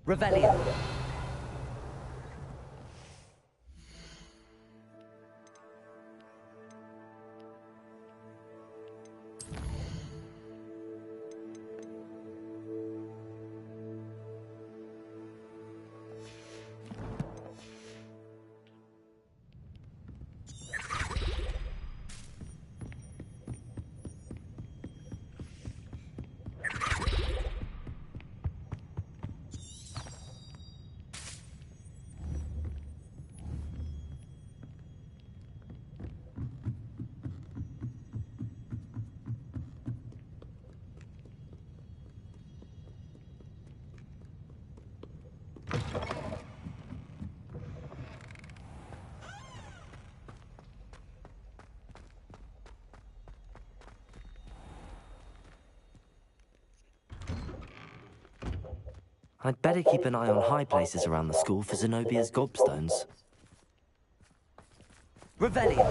Revelio. I'd better keep an eye on high places around the school for Zenobia's gobstones. Revelio.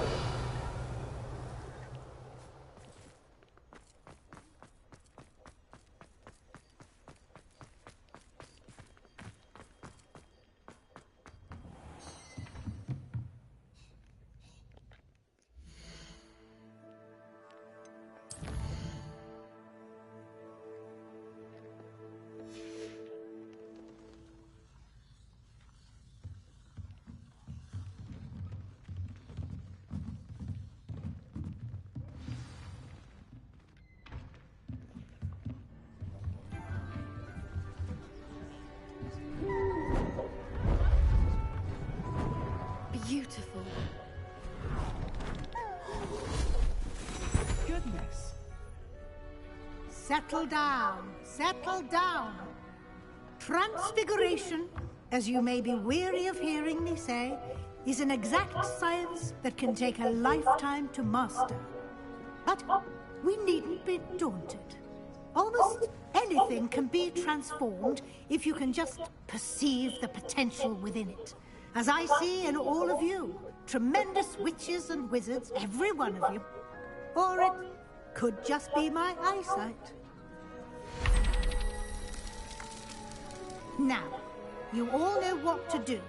Beautiful. Goodness. Settle down. Settle down. Transfiguration, as you may be weary of hearing me say, is an exact science that can take a lifetime to master. But we needn't be daunted. Almost anything can be transformed if you can just perceive the potential within it. As I see in all of you, tremendous witches and wizards, every one of you. Or it could just be my eyesight. Now, you all know what to do.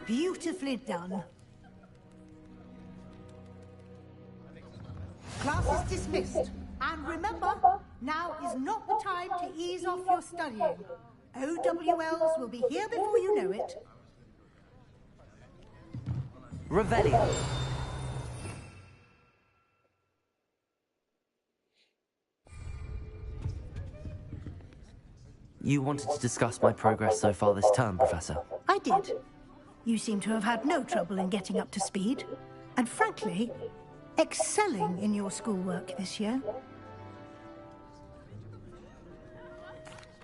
Beautifully done. Class is dismissed. And remember, now is not the time to ease off your studying. OWLs will be here before you know it. Revelio. You wanted to discuss my progress so far this term, Professor? I did. You seem to have had no trouble in getting up to speed. And frankly, excelling in your schoolwork this year.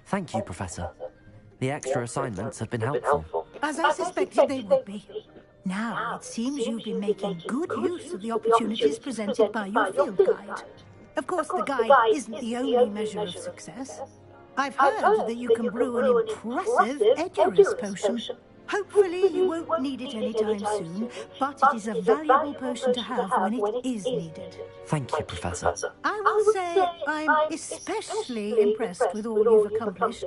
Thank you, Professor. The extra assignments have been helpful. As I suspected they would be. Now, it seems you've been making good use of the opportunities presented by your field guide. Of course, the guide isn't the only measure of success. I've heard that you can brew an impressive Eduris potion. Hopefully you won't need it anytime soon, but it is a valuable potion to have when it is needed. Thank you, Professor. I will say I'm especially impressed with all you've accomplished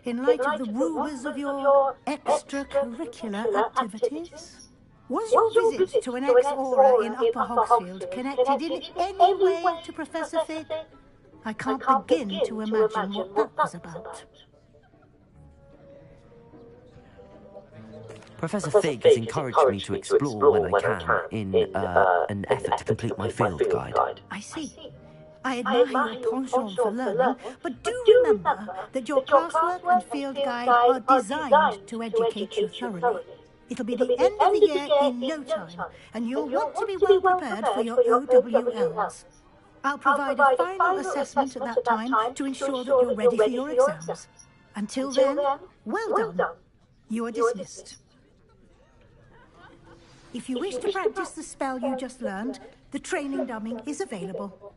in light of the rumours of your extracurricular activities. Was your visit to an ex-aura in Upper Hogsfield connected in any way to Professor Fig? I can't begin to imagine what that was about. Professor Fig has encouraged me to explore when I can in an effort to complete my field guide. I see. I admire your penchant for learning, but do remember that your classwork and field guide are designed to educate you thoroughly. It'll be the end of the year in no time, and you'll want to be well prepared for your OWLs. I'll provide a final assessment at that time to ensure that you're ready for your exams. Until then, well done. You are dismissed. If you wish to practice the spell you just learned, the training dummy is available.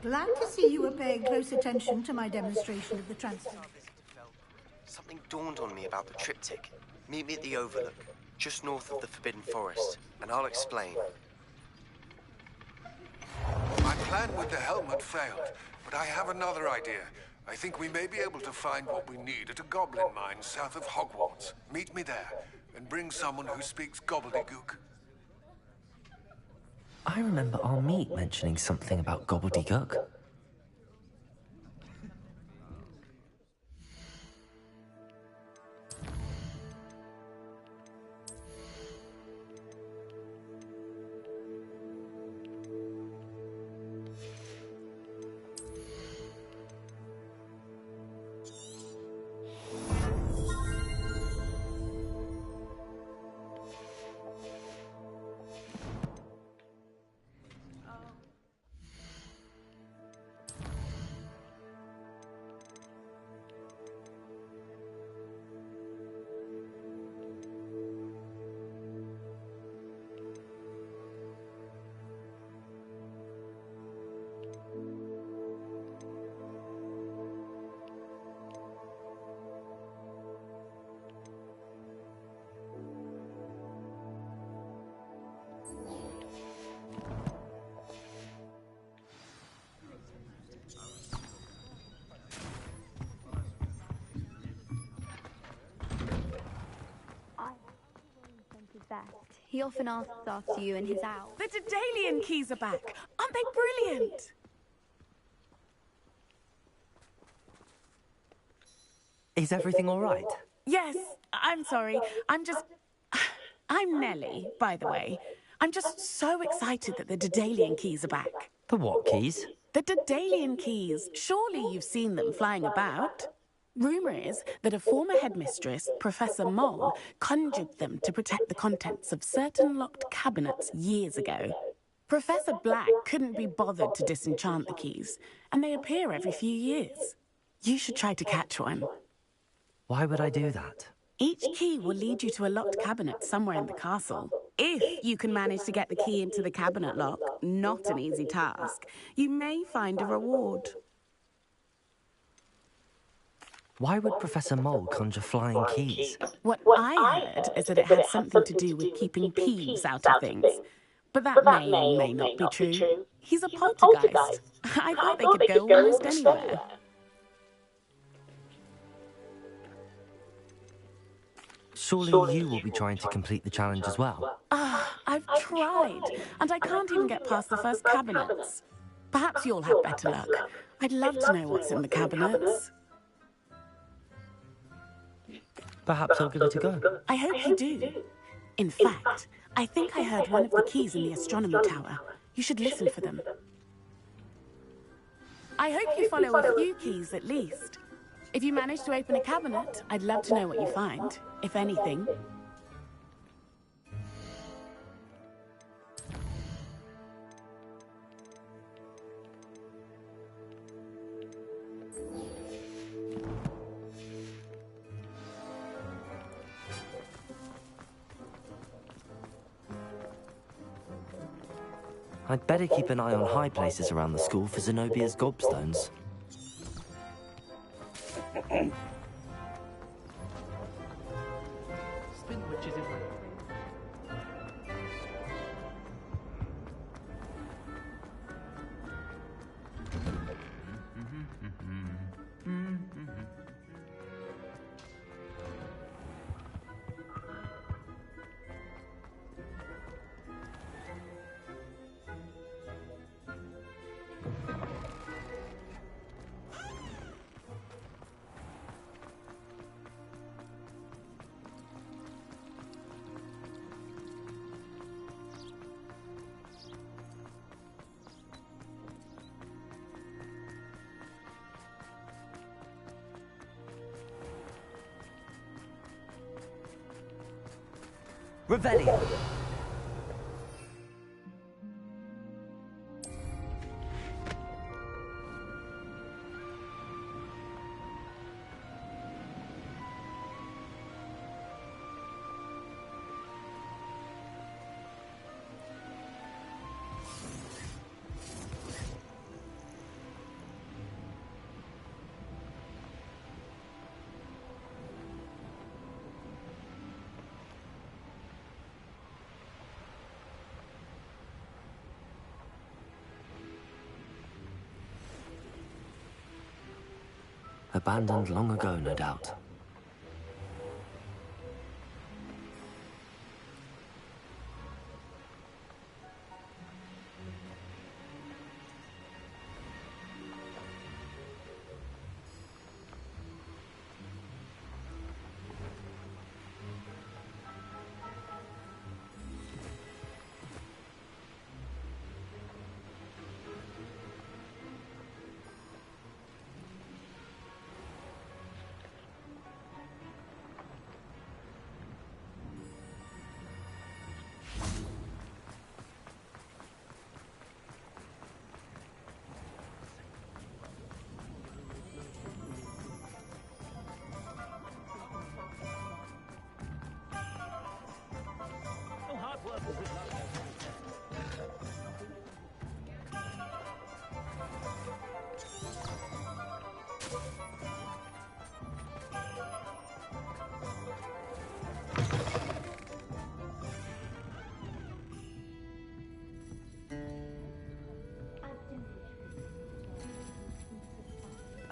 Glad to see you were paying close attention to my demonstration of the transfer. Something dawned on me about the triptych. Meet me at the Overlook, just north of the Forbidden Forest, and I'll explain. My plan with the helmet failed, but I have another idea. I think we may be able to find what we need at a goblin mine south of Hogwarts. Meet me there, and bring someone who speaks gobbledygook. I remember our meet mentioning something about gobbledygook. He often asks after you in his owl. The Daedalian keys are back. Aren't they brilliant? Is everything all right? Yes, I'm sorry. I'm Nellie, by the way. I'm just so excited that the Daedalian keys are back. The what keys? The Daedalian keys. Surely you've seen them flying about. Rumour is that a former headmistress, Professor Mole, conjured them to protect the contents of certain locked cabinets years ago. Professor Black couldn't be bothered to disenchant the keys, and they appear every few years. You should try to catch one. Why would I do that? Each key will lead you to a locked cabinet somewhere in the castle. If you can manage to get the key into the cabinet lock, not an easy task, you may find a reward. Why would Professor Mole conjure flying keys? What I heard is that it had something to do with keeping peeves out of things. But that may or may not be true. He's a poltergeist. I thought they could go almost anywhere. Surely you will be trying to complete the challenge as well. I've tried, and I can't even get past the first cabinets. Perhaps you'll have better luck. I'd love to know what's in the cabinets. Perhaps I'll give it a go. I hope you do. In fact, I think I heard one of the keys in the astronomy tower. You should listen for them. I hope you follow a few keys at least. If you manage to open a cabinet, I'd love to know what you find, if anything. I'd better keep an eye on high places around the school for Zenobia's gobstones. Spin witches in Revelio. Abandoned long ago, no doubt.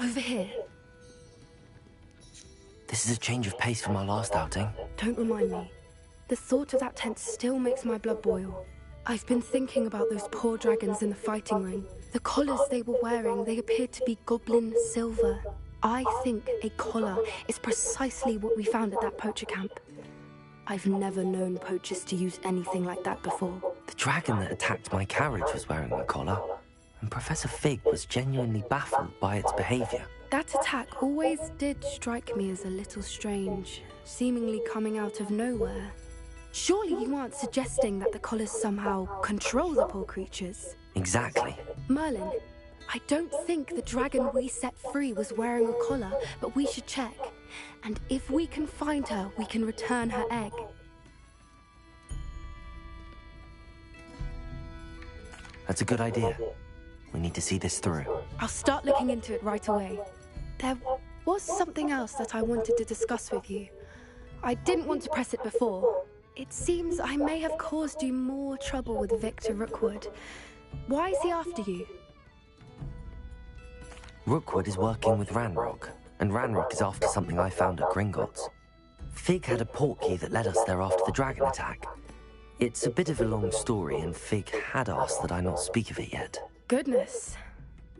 Over here. This is a change of pace from our last outing. Don't remind me. The thought of that tent still makes my blood boil. I've been thinking about those poor dragons in the fighting ring. The collars they were wearing, they appeared to be goblin silver. I think a collar is precisely what we found at that poacher camp. I've never known poachers to use anything like that before. The dragon that attacked my carriage was wearing a collar, and Professor Fig was genuinely baffled by its behavior. That attack always did strike me as a little strange, seemingly coming out of nowhere. Surely you aren't suggesting that the collars somehow control the poor creatures? Exactly. Merlin, I don't think the dragon we set free was wearing a collar, but we should check. And if we can find her, we can return her egg. That's a good idea. We need to see this through. I'll start looking into it right away. There was something else that I wanted to discuss with you. I didn't want to press it before. It seems I may have caused you more trouble with Victor Rookwood. Why is he after you? Rookwood is working with Ranrock, and Ranrock is after something I found at Gringotts. Fig had a portkey that led us there after the dragon attack. It's a bit of a long story, and Fig had asked that I not speak of it yet. Goodness.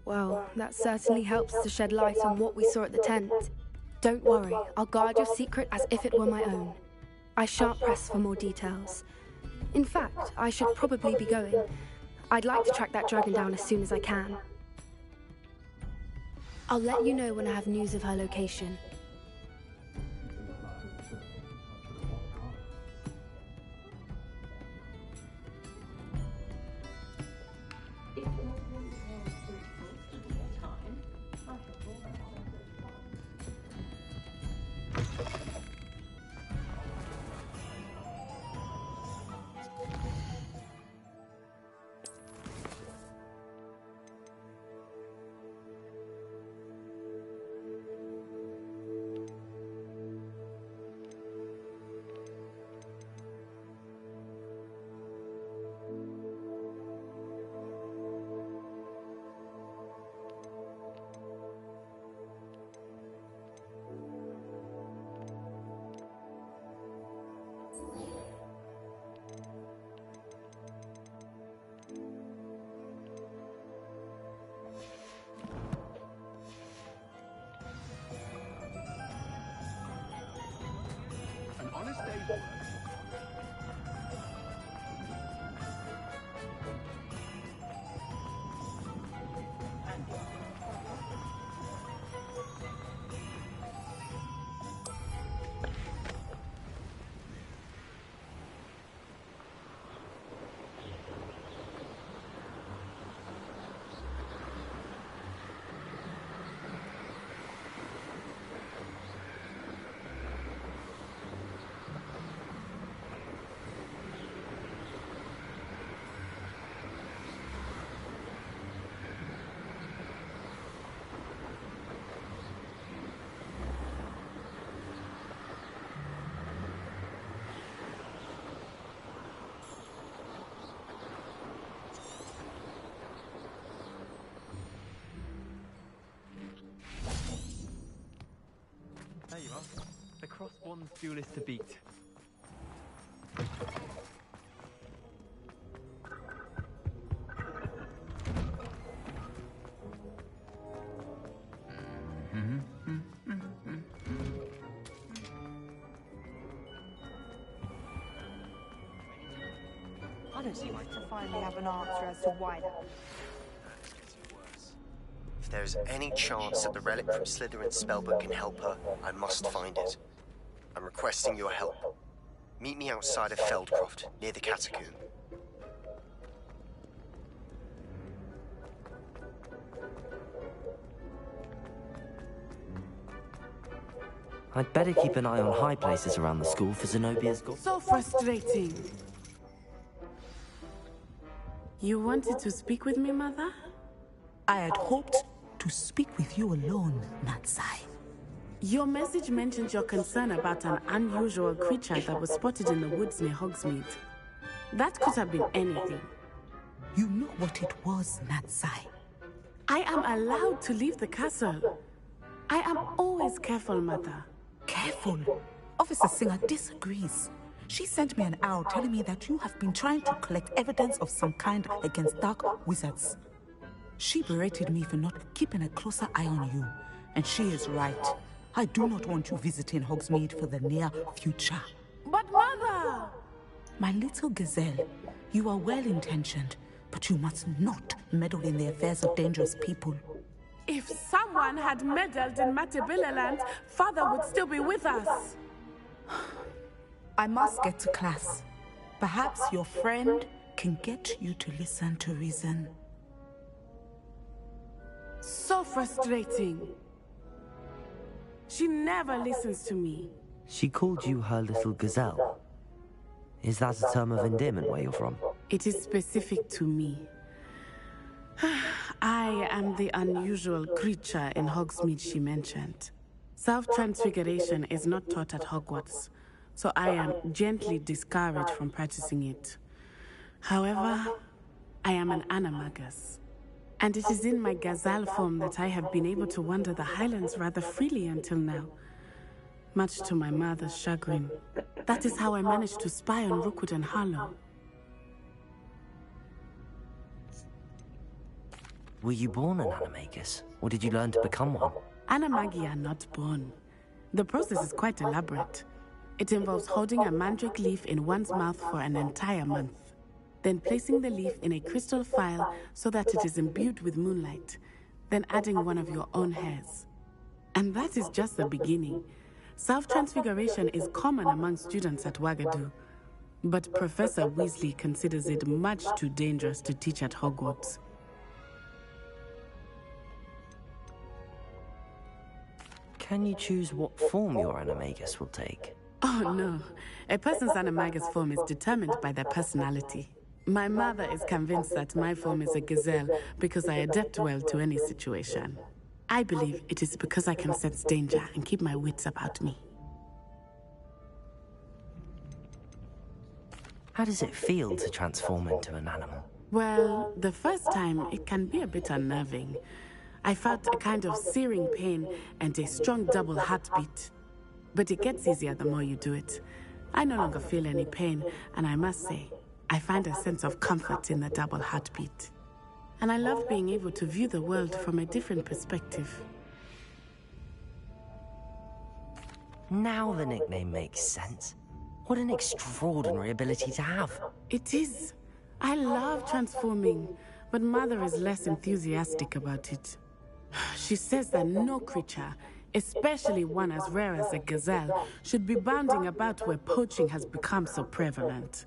Well, that certainly helps to shed light on what we saw at the tent. Don't worry, I'll guard your secret as if it were my own. I shan't press for more details. In fact, I should probably be going. I'd like to track that dragon down as soon as I can. I'll let you know when I have news of her location. The crossbond's duel is to beat. I don't seem to finally have an answer as to why that. It's getting worse. If there is any chance that the relic from Slytherin's spellbook can help her, I must find it. I'm requesting your help. Meet me outside of Feldcroft, near the catacomb. I'd better keep an eye on high places around the school for Zenobia's goal. So frustrating. You wanted to speak with me, Mother? I had hoped to speak with you alone, Natsai. Your message mentioned your concern about an unusual creature that was spotted in the woods near Hogsmeade. That could have been anything. You know what it was, Natsai. I am allowed to leave the castle. I am always careful, Mother. Careful. Officer Singer disagrees. She sent me an owl telling me that you have been trying to collect evidence of some kind against dark wizards. She berated me for not keeping a closer eye on you, and she is right. I do not want you visiting Hogsmeade for the near future. But Mother! My little gazelle, you are well-intentioned, but you must not meddle in the affairs of dangerous people. If someone had meddled in Matabeleland, Father would still be with us. I must get to class. Perhaps your friend can get you to listen to reason. So frustrating. She never listens to me. She called you her little gazelle. Is that a term of endearment where you're from? It is specific to me. I am the unusual creature in Hogsmeade she mentioned. Self-transfiguration is not taught at Hogwarts, so I am gently discouraged from practicing it. However, I am an animagus, and it is in my gazelle form that I have been able to wander the Highlands rather freely until now, much to my mother's chagrin. That is how I managed to spy on Rookwood and Harlow. Were you born an animagus, or did you learn to become one? Animagi are not born. The process is quite elaborate. It involves holding a mandrake leaf in one's mouth for an entire month, then placing the leaf in a crystal phial so that it is imbued with moonlight, then adding one of your own hairs. And that is just the beginning. Self-transfiguration is common among students at Wagadu, but Professor Weasley considers it much too dangerous to teach at Hogwarts. Can you choose what form your animagus will take? Oh no, a person's animagus form is determined by their personality. My mother is convinced that my form is a gazelle because I adapt well to any situation. I believe it is because I can sense danger and keep my wits about me. How does it feel to transform into an animal? Well, the first time it can be a bit unnerving. I felt a kind of searing pain and a strong double heartbeat. But it gets easier the more you do it. I no longer feel any pain, and I must say, I find a sense of comfort in the double heartbeat. And I love being able to view the world from a different perspective. Now the nickname makes sense. What an extraordinary ability to have. It is. I love transforming, but Mother is less enthusiastic about it. She says that no creature, especially one as rare as a gazelle, should be bounding about where poaching has become so prevalent.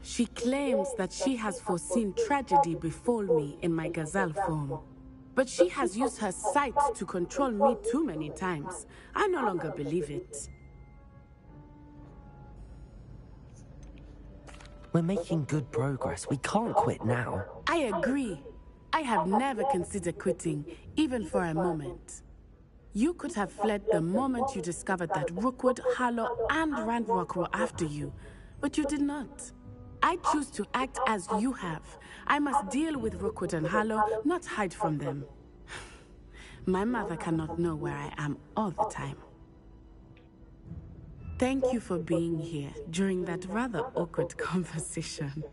She claims that she has foreseen tragedy befall me in my gazelle form. But she has used her sight to control me too many times. I no longer believe it. We're making good progress. We can't quit now. I agree. I have never considered quitting, even for a moment. You could have fled the moment you discovered that Rookwood, Harlow, and Ranrock were after you, but you did not. I choose to act as you have. I must deal with Rookwood and Harlow, not hide from them. My mother cannot know where I am all the time. Thank you for being here during that rather awkward conversation.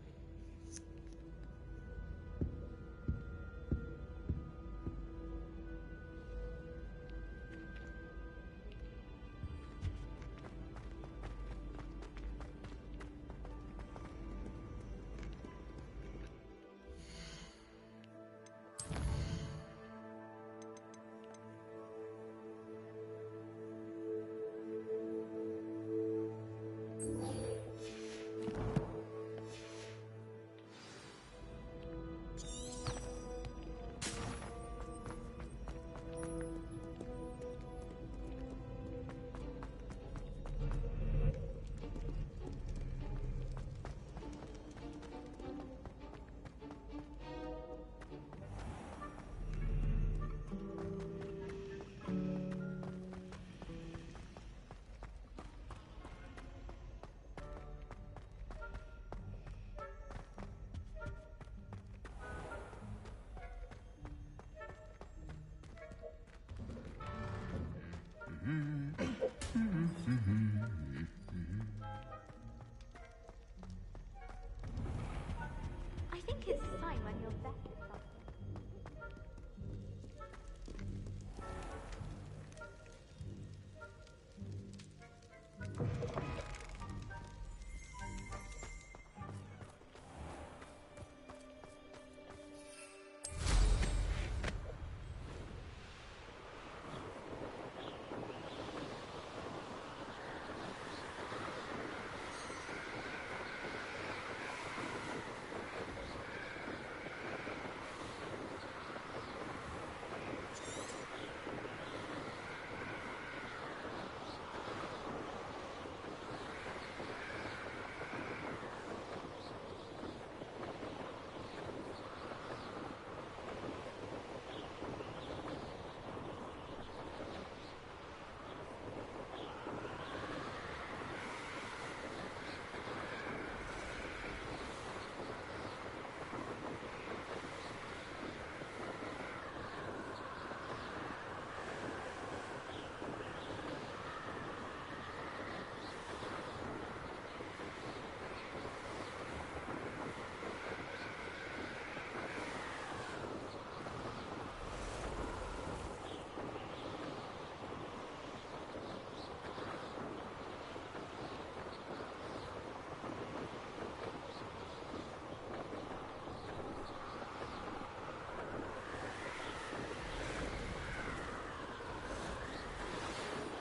I think it's a sign when you're best at something.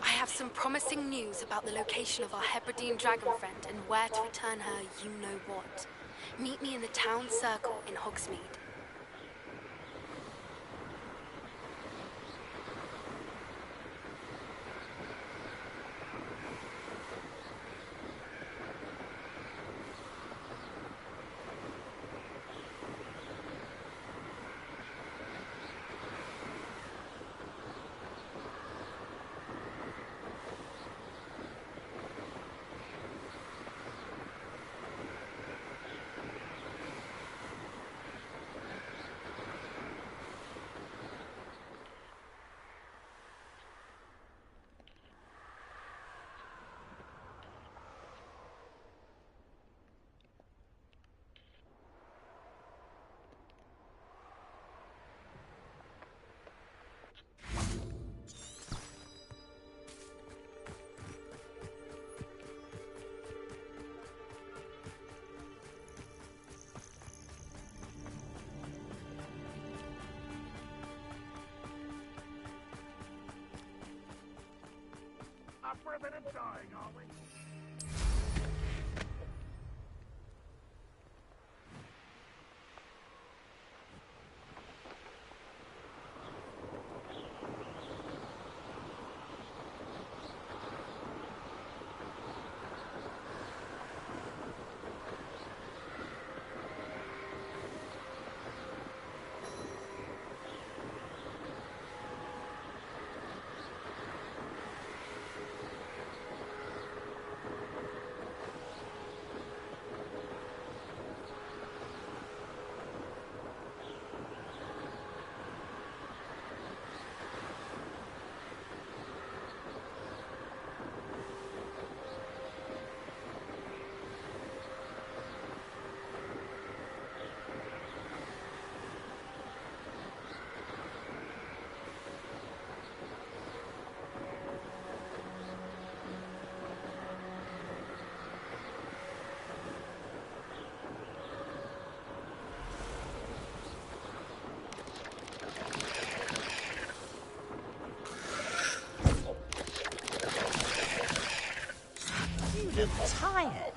I have some promising news about the location of our Hebridean dragon friend and where to return her you-know-what. Meet me in the town circle in Hogsmeade. Up for a bit of dying, are we? look tired.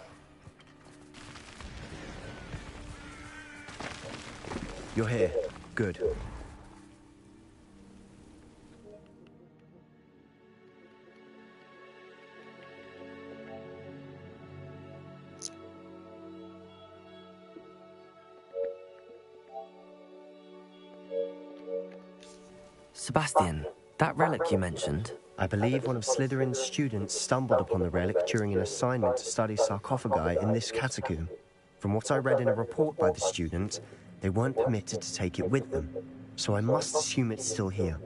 You're here. Good. Sebastian, that relic you mentioned. I believe one of Slytherin's students stumbled upon the relic during an assignment to study sarcophagi in this catacomb. From what I read in a report by the student, they weren't permitted to take it with them, so I must assume it's still here.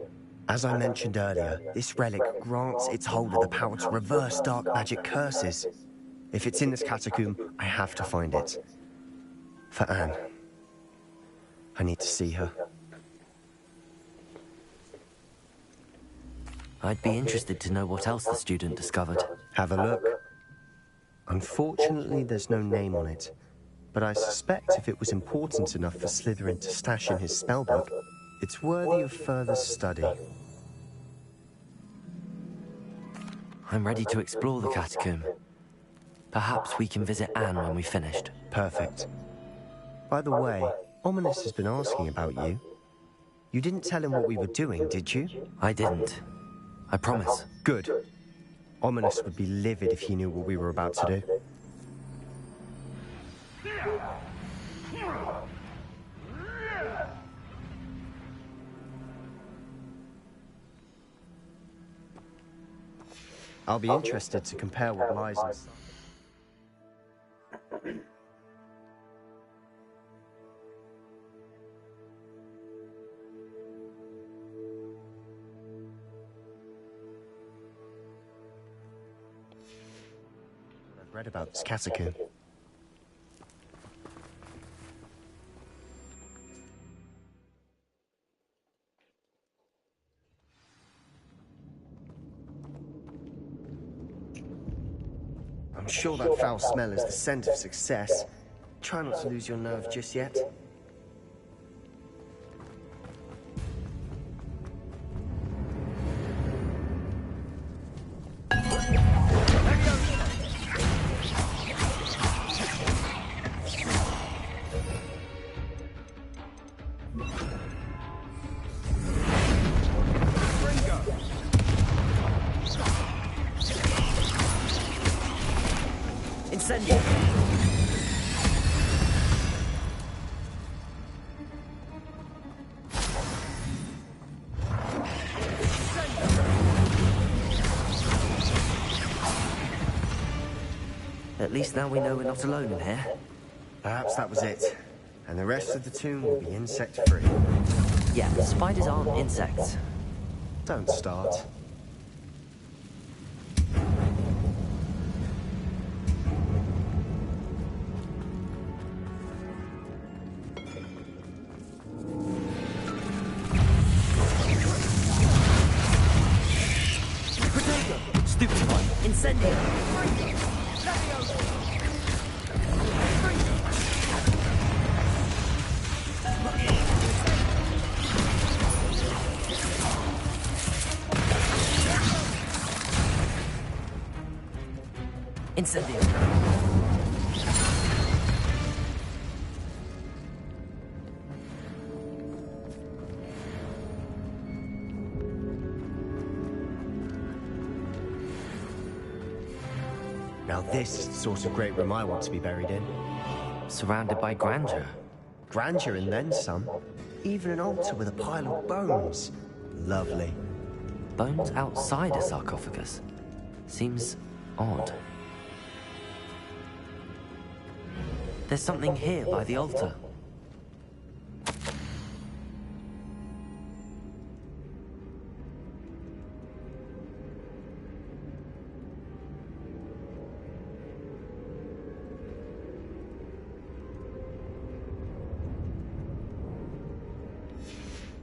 As I mentioned earlier, this relic grants its holder the power to reverse dark magic curses. If it's in this catacomb, I have to find it. For Anne. I need to see her. I'd be interested to know what else the student discovered. Have a look. Unfortunately, there's no name on it, but I suspect if it was important enough for Slytherin to stash in his spellbook, it's worthy of further study. I'm ready to explore the catacomb. Perhaps we can visit Anne when we've finished. Perfect. By the way, Ominous has been asking about you. You didn't tell him what we were doing, did you? I didn't. I promise. Good. Ominous would be livid if he knew what we were about to do. I'll be interested to compare what lies inside. I've read about this catacomb. I'm sure that foul smell is the scent of success. Try not to lose your nerve just yet. At least now we know we're not alone in here. Perhaps that was it. And the rest of the tomb will be insect-free. Yeah, spiders aren't insects. Don't start. Incendio. Now this is the sort of great room I want to be buried in. Surrounded by grandeur. Grandeur and then some. Even an altar with a pile of bones. Lovely. Bones outside a sarcophagus? Seems odd. There's something here by the altar.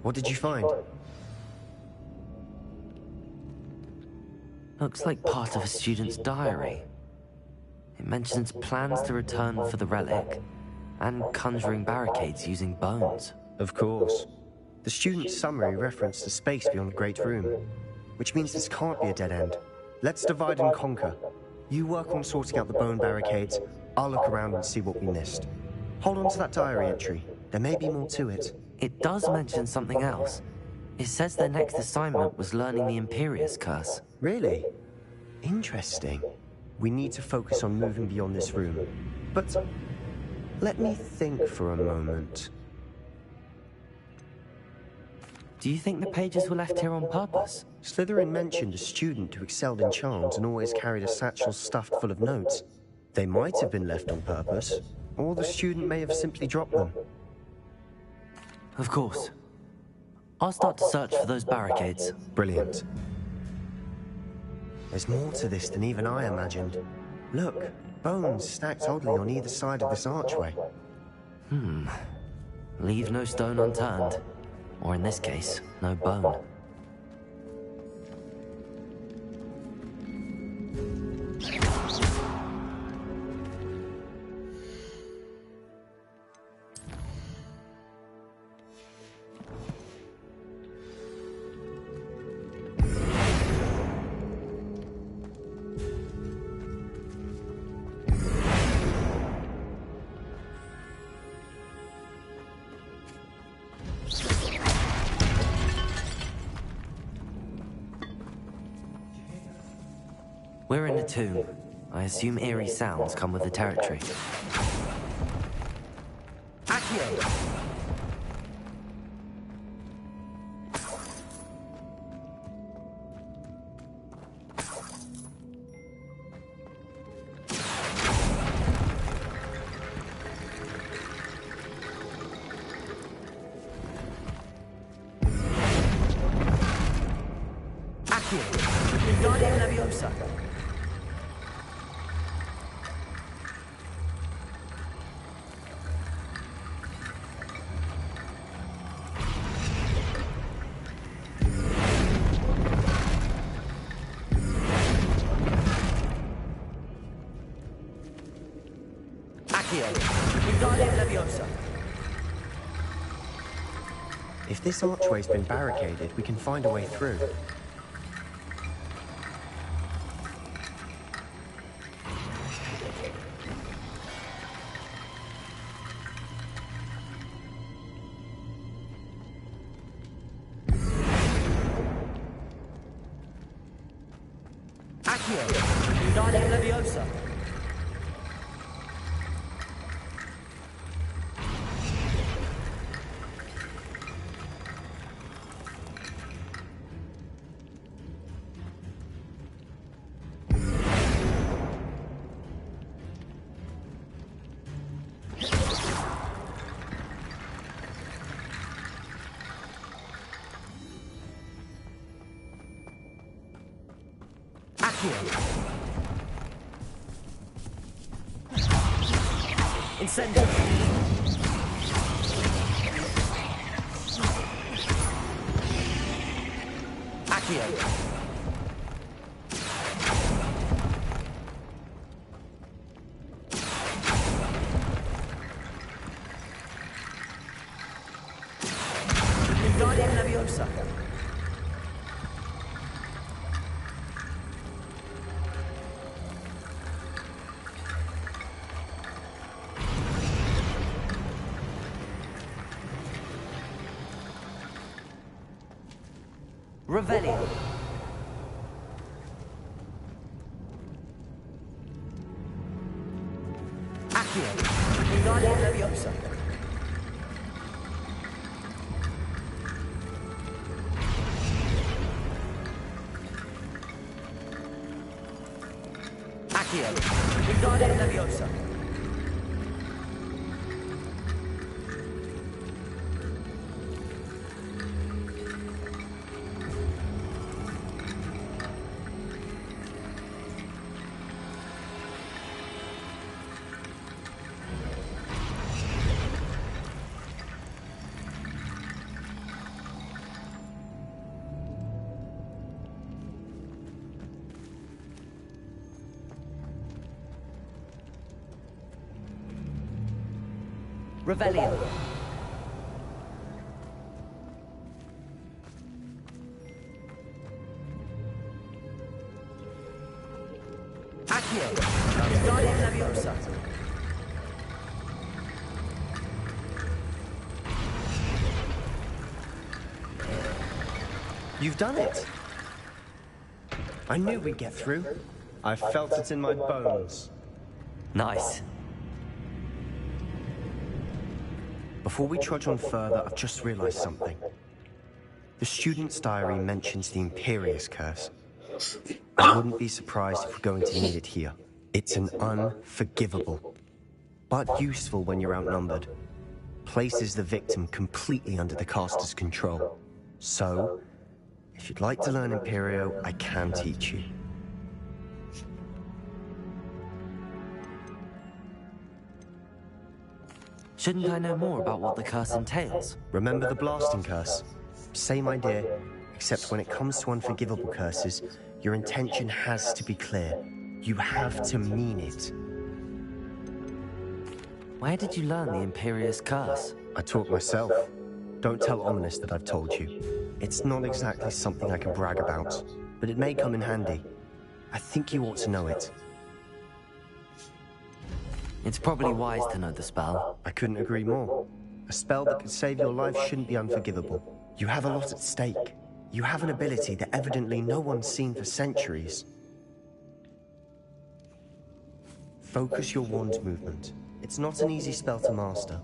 What did you find? Looks like part of a student's diary. It mentions plans to return for the relic and conjuring barricades using bones. Of course. The student's summary referenced a space beyond the Great Room, which means this can't be a dead end. Let's divide and conquer. You work on sorting out the bone barricades. I'll look around and see what we missed. Hold on to that diary entry. There may be more to it. It does mention something else. It says their next assignment was learning the Imperius Curse. Really? Interesting. We need to focus on moving beyond this room. But let me think for a moment. Do you think the pages were left here on purpose? Slytherin mentioned a student who excelled in charms and always carried a satchel stuffed full of notes. They might have been left on purpose, or the student may have simply dropped them. Of course. I'll start to search for those barricades. Brilliant. There's more to this than even I imagined. Look, bones stacked oddly on either side of this archway. Leave no stone unturned. Or in this case, no bone. We're in a tomb. I assume eerie sounds come with the territory. Accio! Accio! Wingardium Leviosa! If this archway's been barricaded, we can find a way through. Accio! Wingardium Leviosa! Incendio! Accio! Wingardium Leviosa! Revelio. Accio. Wingardium Leviosa. Accio. Wingardium Leviosa. Revelio. Accio, Wingardium Leviosa. You've done it. I knew we'd get through. I felt it in my bones. Nice. Before we trudge on further, I've just realized something. The student's diary mentions the Imperius Curse. I wouldn't be surprised if we're going to need it here. It's an unforgivable, but useful when you're outnumbered. Places the victim completely under the caster's control. So, if you'd like to learn Imperio, I can teach you. Shouldn't I know more about what the curse entails? Remember the blasting curse? Same idea, except when it comes to unforgivable curses, your intention has to be clear. You have to mean it. Where did you learn the Imperious Curse? I taught myself. Don't tell Ominous that I've told you. It's not exactly something I can brag about, but it may come in handy. I think you ought to know it. It's probably wise to know the spell. I couldn't agree more. A spell that could save your life shouldn't be unforgivable. You have a lot at stake. You have an ability that evidently no one's seen for centuries. Focus your wand movement. It's not an easy spell to master.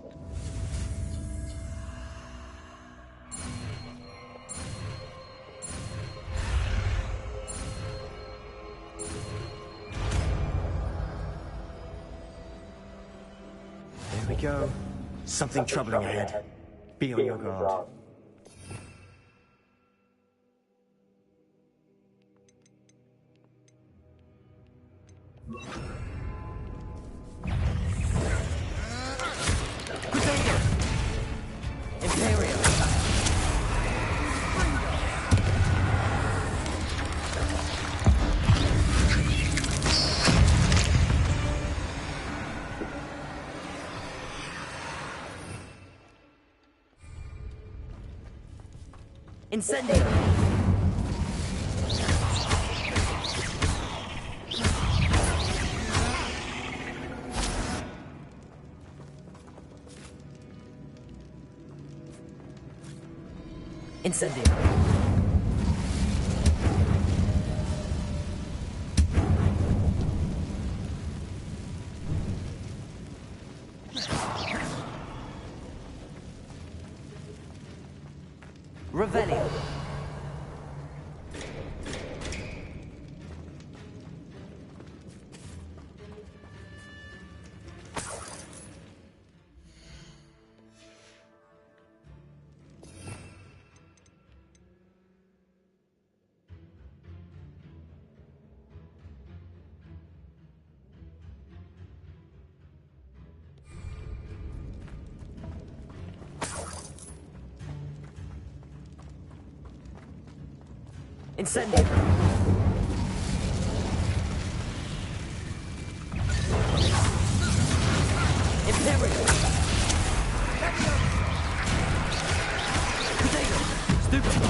There we go. Something troubling ahead. Be on your guard. Incendio! Incendio! Revelio! Incendio! Imperio! Potato! Stupid!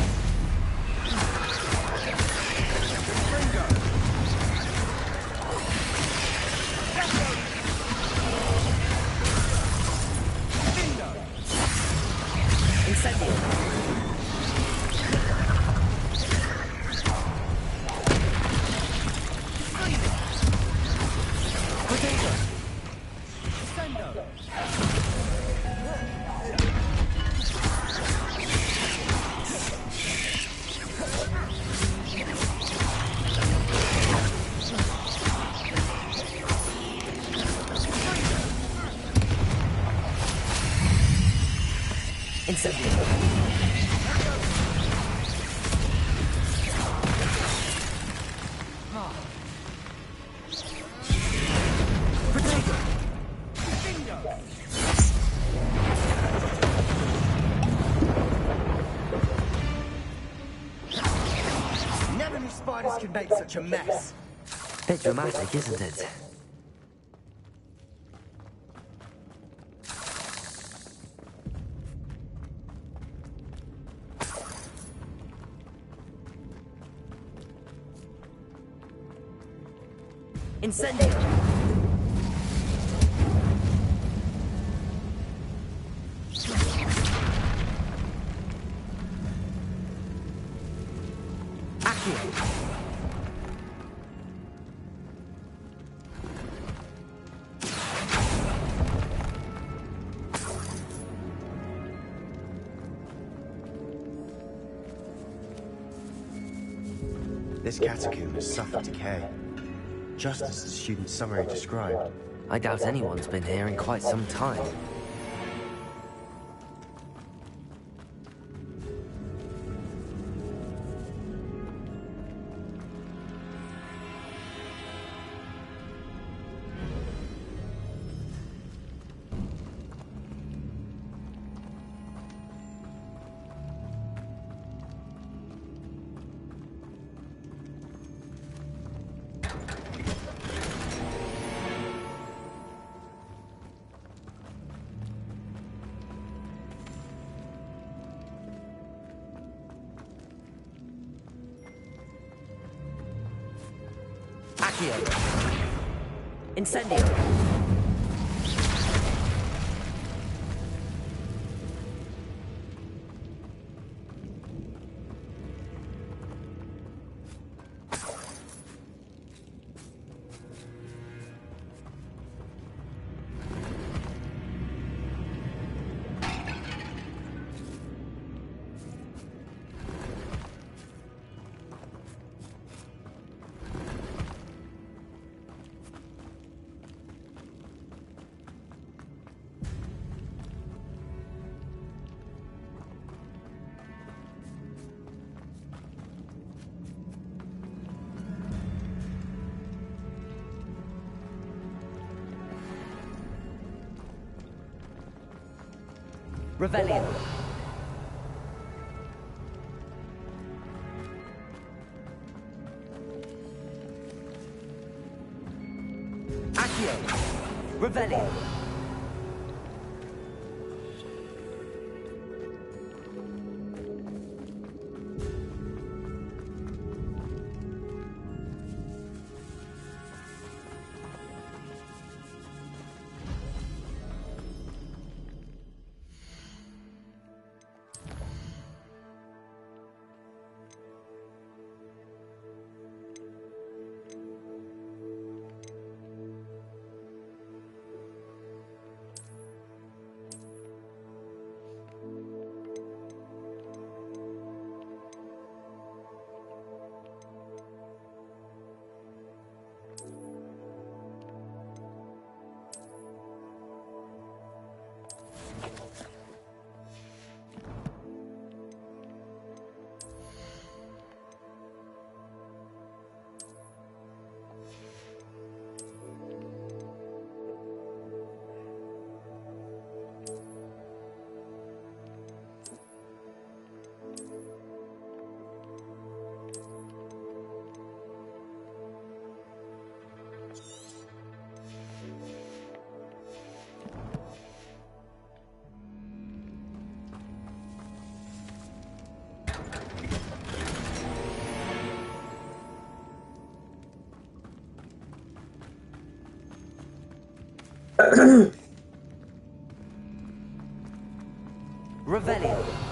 Incendio! Never knew spiders could make such a mess. Bit dramatic, isn't it? Incendio! Accio! This catacomb has suffered decay, just as the student's summary described. I doubt anyone's been here in quite some time. Accio! Incendio! Revelio. Accio. Revelio. Revelio.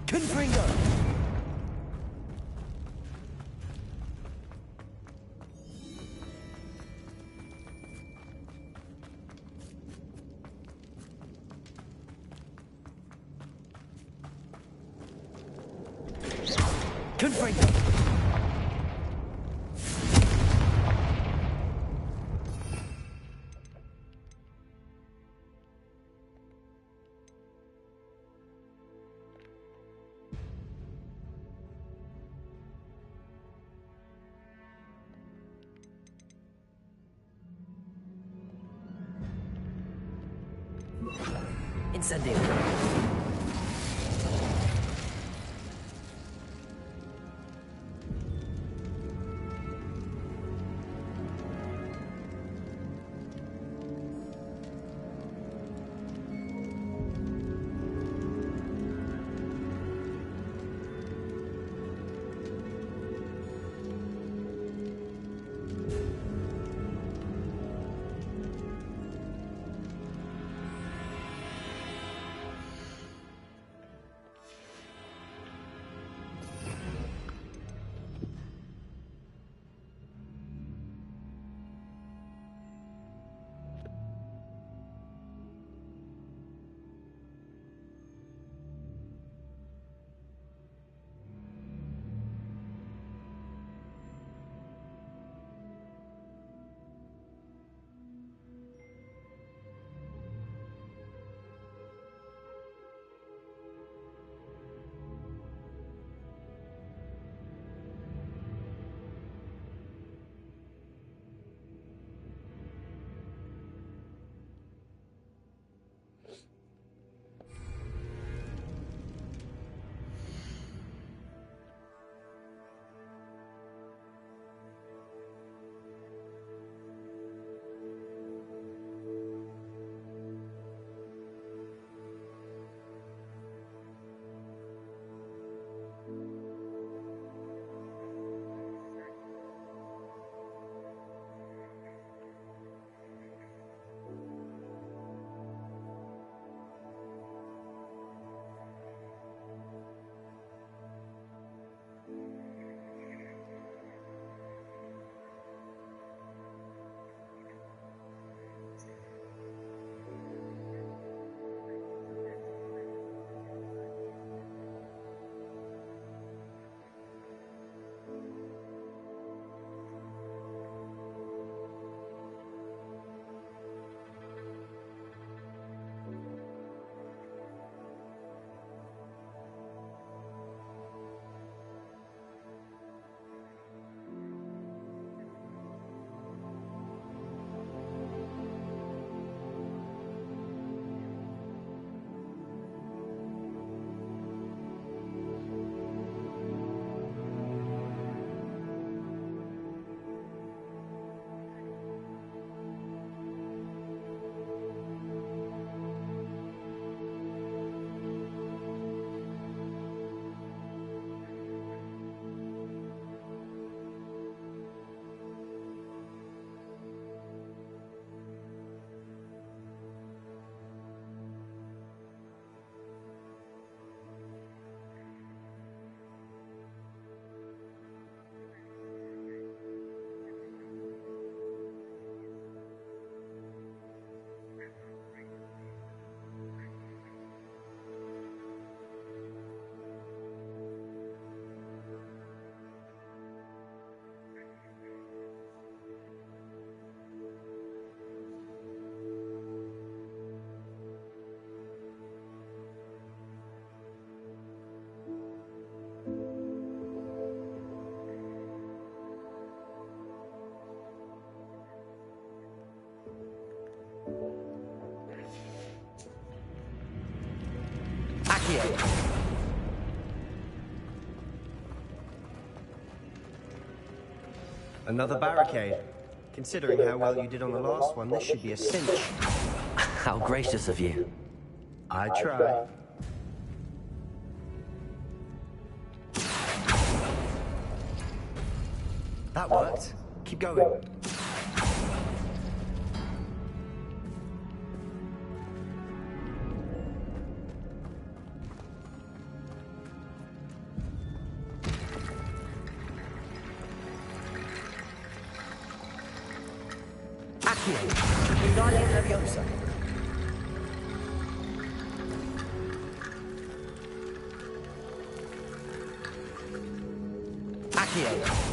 Confringo! Confringo! Incendio. Another barricade. Considering how well you did on the last one, this should be a cinch. How gracious of you. I try. That worked. Keep going. Accio. Wingardium Leviosa. Accio.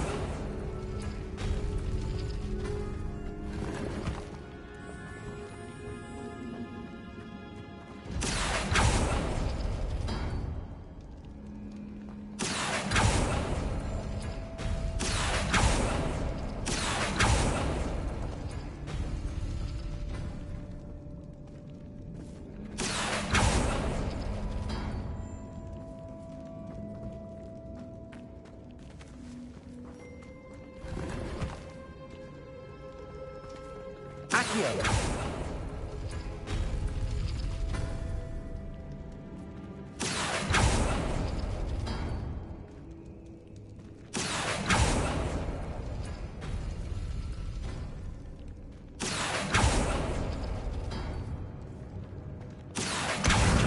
Accio.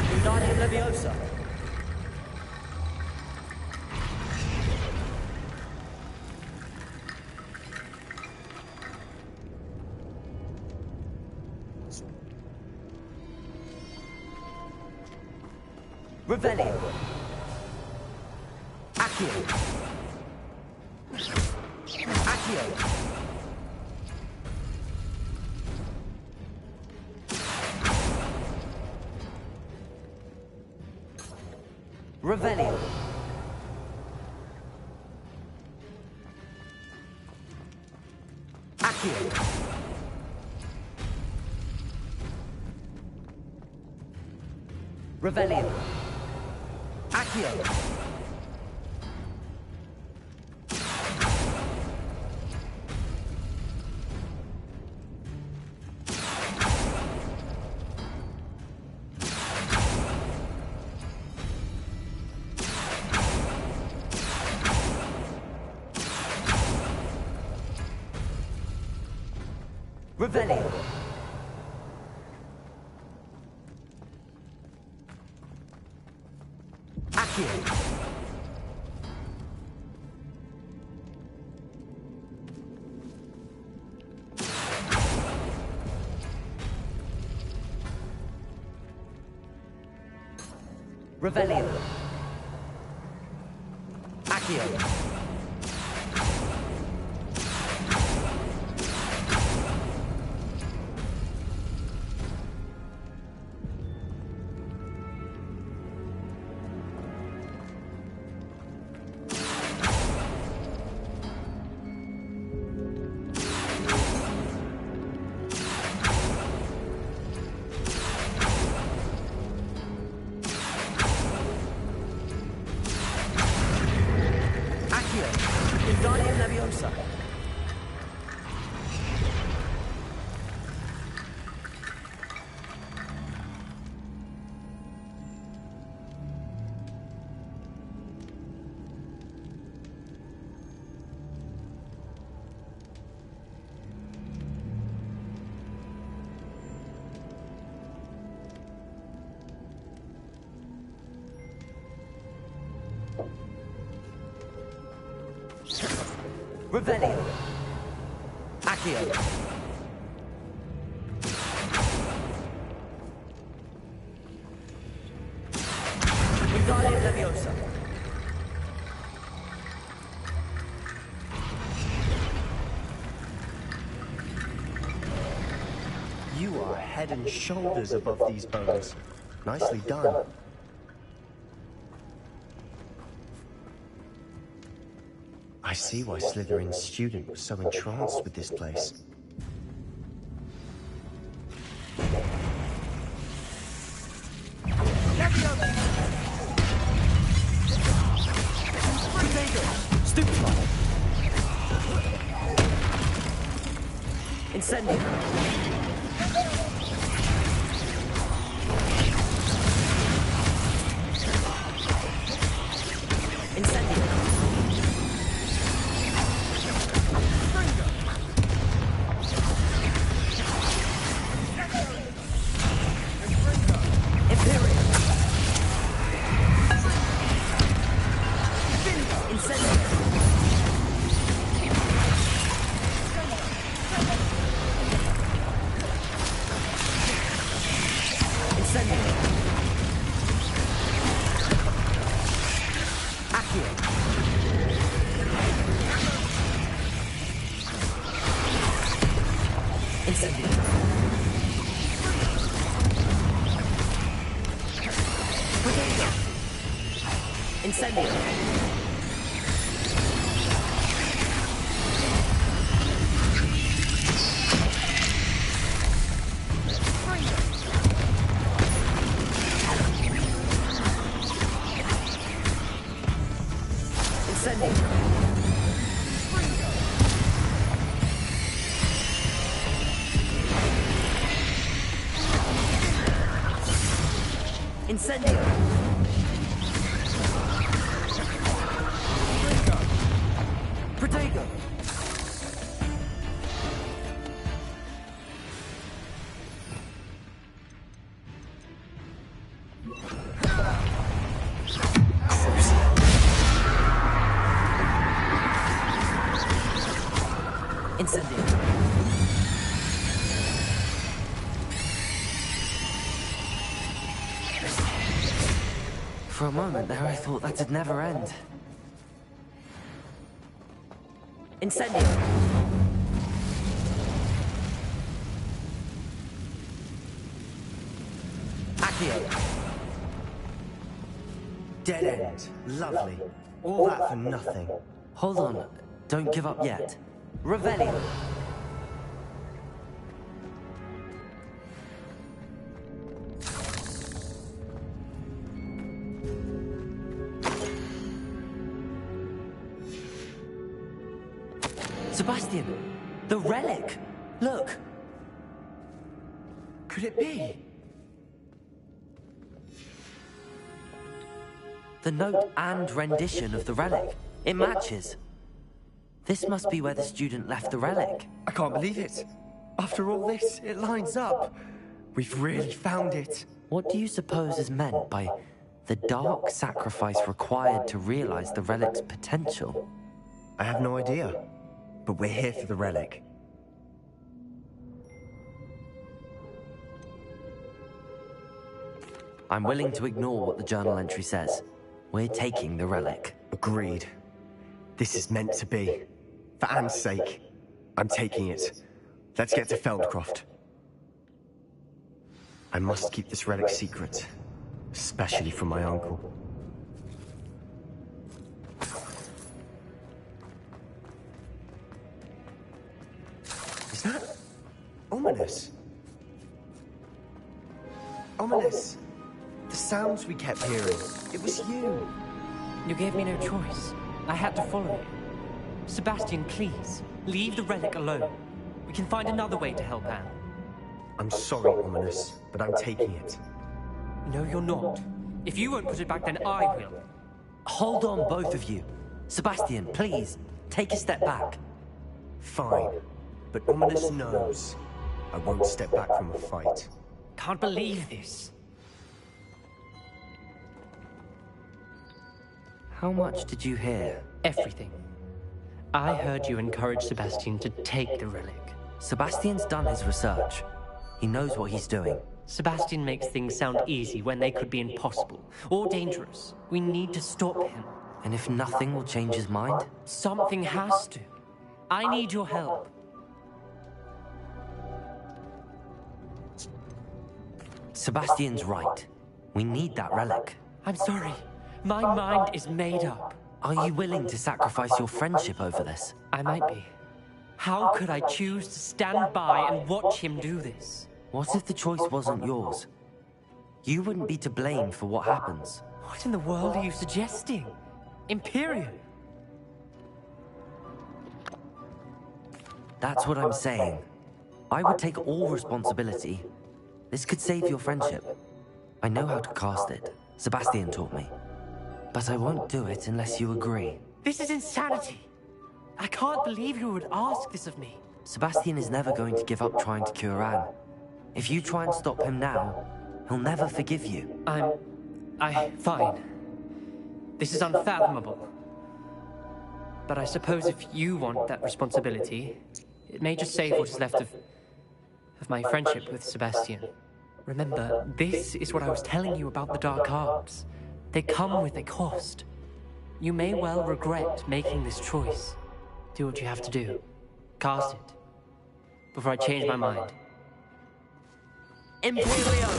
Wingardium Leviosa. Revelio. Accio. Accio. Revelio. Accio. Revelio. Accio. Revelio. Accio. Revelio. Accio. Wingardium Leviosa. Revelio. Accio. Wingardium Leviosa. You are head and shoulders above these bones. Nicely done. I see why Slytherin's student was so entranced with this place. Stupefy. Incendio. Incendio. Imperium. Incendio. Incendio. Incendio! Protego! Incendio! For a moment there, I thought that'd never end. Incendio! Accio! Dead end. Lovely. All that for nothing. Hold on. Don't give up yet. Revelio! Sebastian! The relic! Look! Could it be? The note and rendition of the relic. It matches. This must be where the student left the relic. I can't believe it. After all this, it lines up. We've really found it. What do you suppose is meant by the dark sacrifice required to realize the relic's potential? I have no idea. But we're here for the relic. I'm willing to ignore what the journal entry says. We're taking the relic. Agreed. This is meant to be. For Anne's sake, I'm taking it. Let's get to Feldcroft. I must keep this relic secret, especially from my uncle. Is that ominous? Ominous. The sounds we kept hearing. It was you. You gave me no choice. I had to follow you. Sebastian, please, leave the relic alone. We can find another way to help Anne. I'm sorry, Ominous, but I'm taking it. No, you're not. If you won't put it back, then I will. Hold on, both of you. Sebastian, please, take a step back. Fine, but Ominous knows I won't step back from a fight. Can't believe this. How much did you hear? Everything. I heard you encourage Sebastian to take the relic. Sebastian's done his research. He knows what he's doing. Sebastian makes things sound easy when they could be impossible or dangerous. We need to stop him. And if nothing will change his mind? Something has to. I need your help. Sebastian's right. We need that relic. I'm sorry. My mind is made up. Are you willing to sacrifice your friendship over this? I might be. How could I choose to stand by and watch him do this? What if the choice wasn't yours? You wouldn't be to blame for what happens. What in the world are you suggesting? Imperium? That's what I'm saying. I would take all responsibility. This could save your friendship. I know how to cast it. Sebastian taught me. But I won't do it unless you agree. This is insanity. I can't believe you would ask this of me. Sebastian is never going to give up trying to cure Anne. If you try and stop him now, he'll never forgive you. Fine. This is unfathomable. But I suppose if you want that responsibility, it may just save what is left of my friendship with Sebastian. Remember, this is what I was telling you about the dark arts. They come with a cost. You may well regret making this choice. Do what you have to do. Cast it. Before I change my mind. Imperium!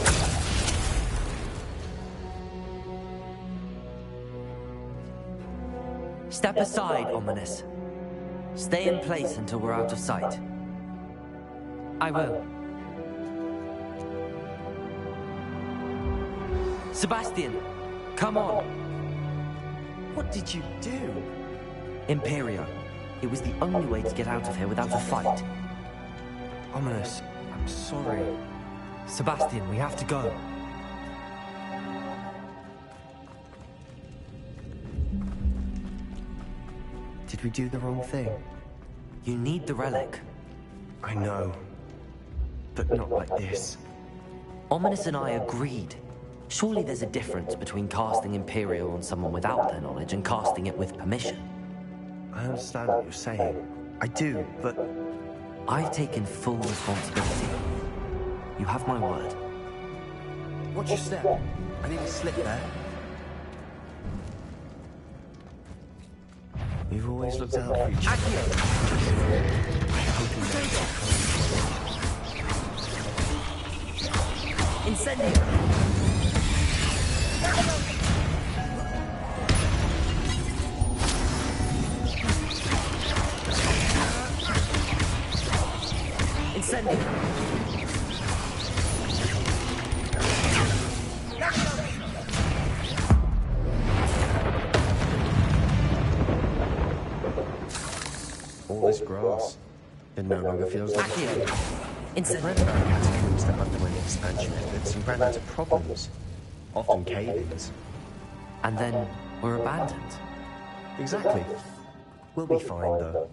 Step aside, Ominous. Stay in place until we're out of sight. I will. Sebastian, come on. What did you do? Imperio. It was the only way to get out of here without a fight. Ominous, I'm sorry. Sebastian, we have to go. Did we do the wrong thing? You need the relic. I know. But not like this. Ominous and I agreed. Surely there's a difference between casting Imperial on someone without their knowledge and casting it with permission. I understand what you're saying. I do, but... I've taken full responsibility. You have my word. Watch your step. I need to slip there. We've always looked out for each other. I hope you know that. Incendio! Incendio! All this grass, it no longer feels like... Incendio! Read about catacombs that underwent expansion efforts and ran into problems. Often cave-ins. And then we're abandoned. Exactly. We'll be fine, though.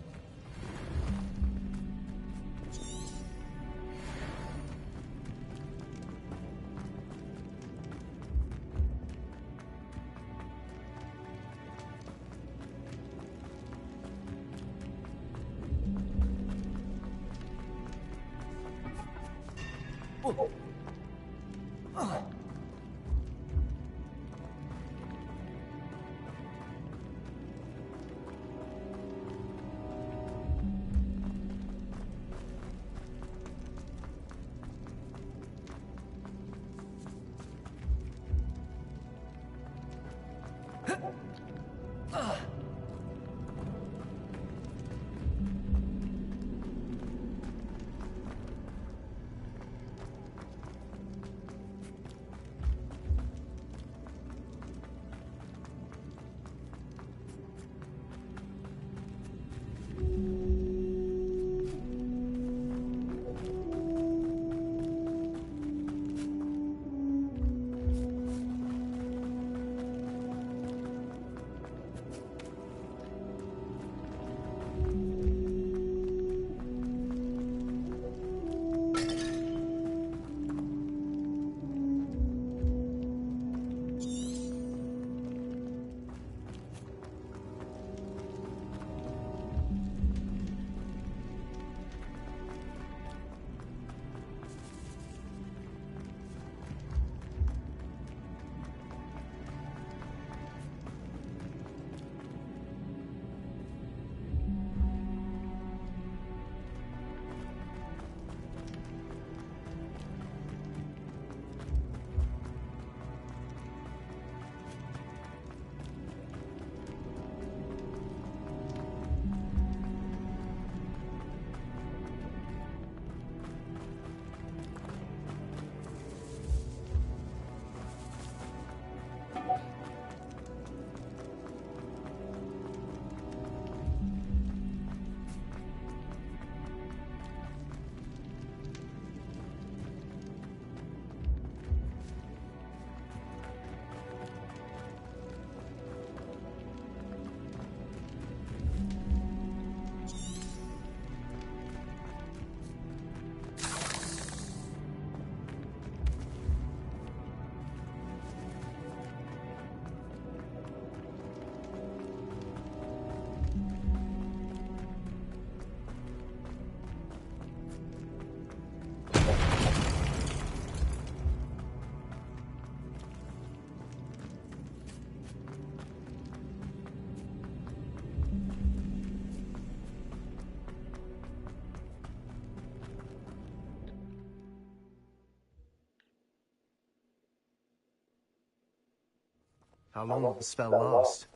How long will the spell last?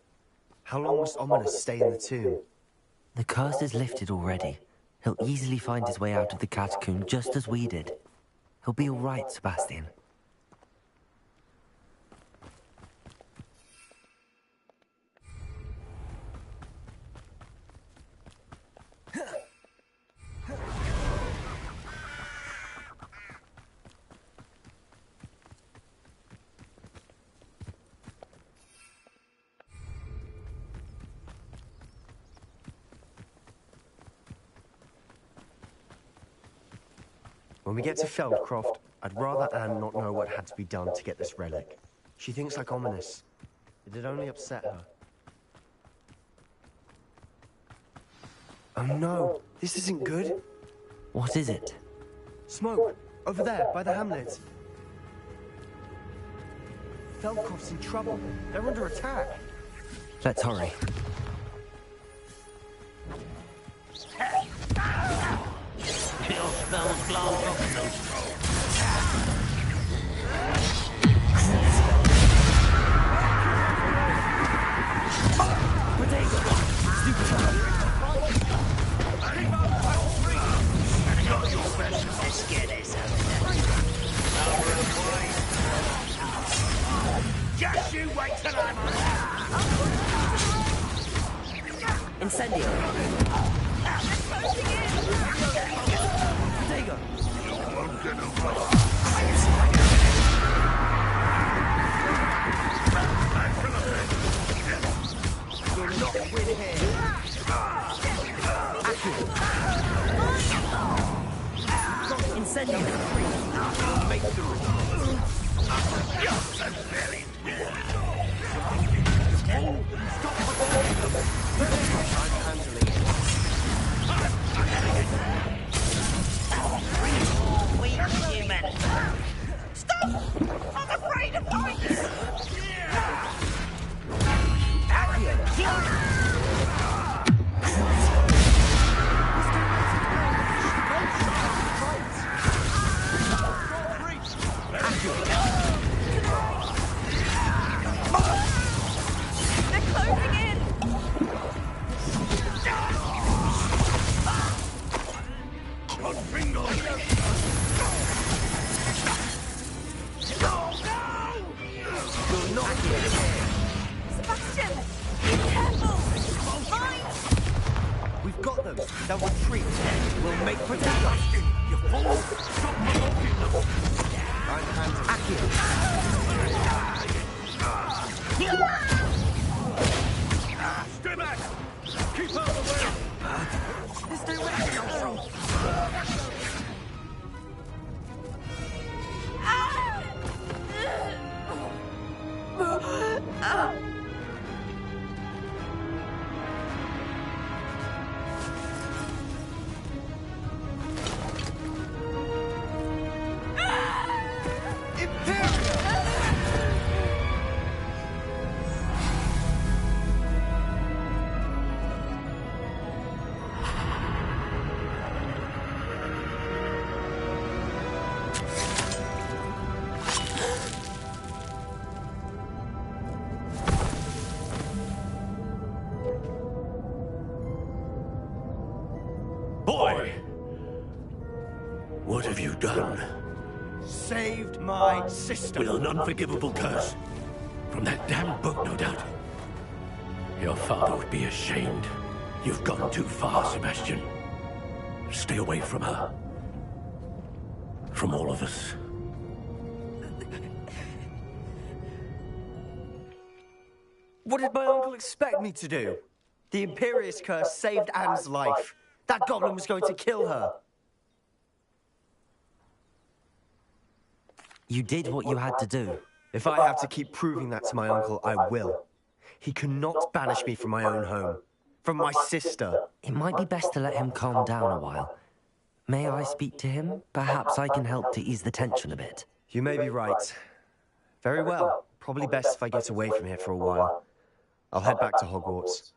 How long must Ominous stay in the tomb? The curse is lifted already. He'll easily find his way out of the catacomb just as we did. He'll be all right, Sebastian. When we get to Feldcroft, I'd rather Anne not know what had to be done to get this relic. She thinks like Ominous. It'd only upset her. Oh no, this isn't good. What is it? Smoke, over there, by the hamlet. Feldcroft's in trouble. They're under attack. Let's hurry. Your spells glance off so strong. Just you wait till I'm Incendio. You'll not win here. Incendio. Make the just as very Weak human. Stop! I'm afraid of heights! They're closing in! Sebastian! Be careful! Mine! We've got them. They'll retreat. We'll make potatoes. You fool! Stop provoking them! I'm handling Stay back! Keep out of the way! Stay away from yourself. Boy! What have you done? Saved my sister. With an unforgivable curse. From that damned book, no doubt. Your father would be ashamed. You've gone too far, Sebastian. Stay away from her. From all of us. What did my uncle expect me to do? The Imperious curse saved Anne's life. That goblin was going to kill her. You did what you had to do. If I have to keep proving that to my uncle, I will. He cannot banish me from my own home. From my sister. It might be best to let him calm down a while. May I speak to him? Perhaps I can help to ease the tension a bit. You may be right. Very well. Probably best if I get away from here for a while. I'll head back to Hogwarts.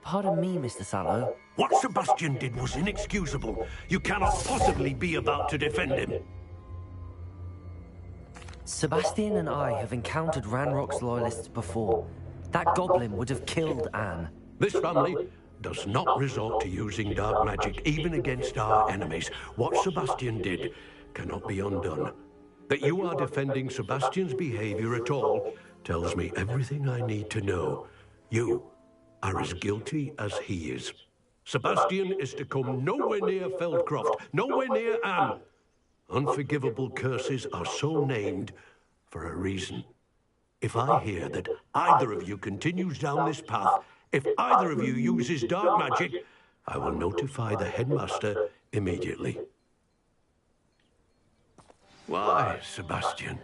Pardon me, Mr. Sallow. What Sebastian did was inexcusable. You cannot possibly be about to defend him. Sebastian and I have encountered Ranrock's loyalists before. That goblin would have killed Anne. This family does not resort to using dark magic even against our enemies. What Sebastian did cannot be undone. That you are defending Sebastian's behavior at all tells me everything I need to know. You are as guilty as he is. Sebastian is to come nowhere near Feldcroft, nowhere near Anne. Unforgivable curses are so named for a reason. If I hear that either of you continues down this path, if either of you uses dark magic, I will notify the headmaster immediately. Why, Sebastian?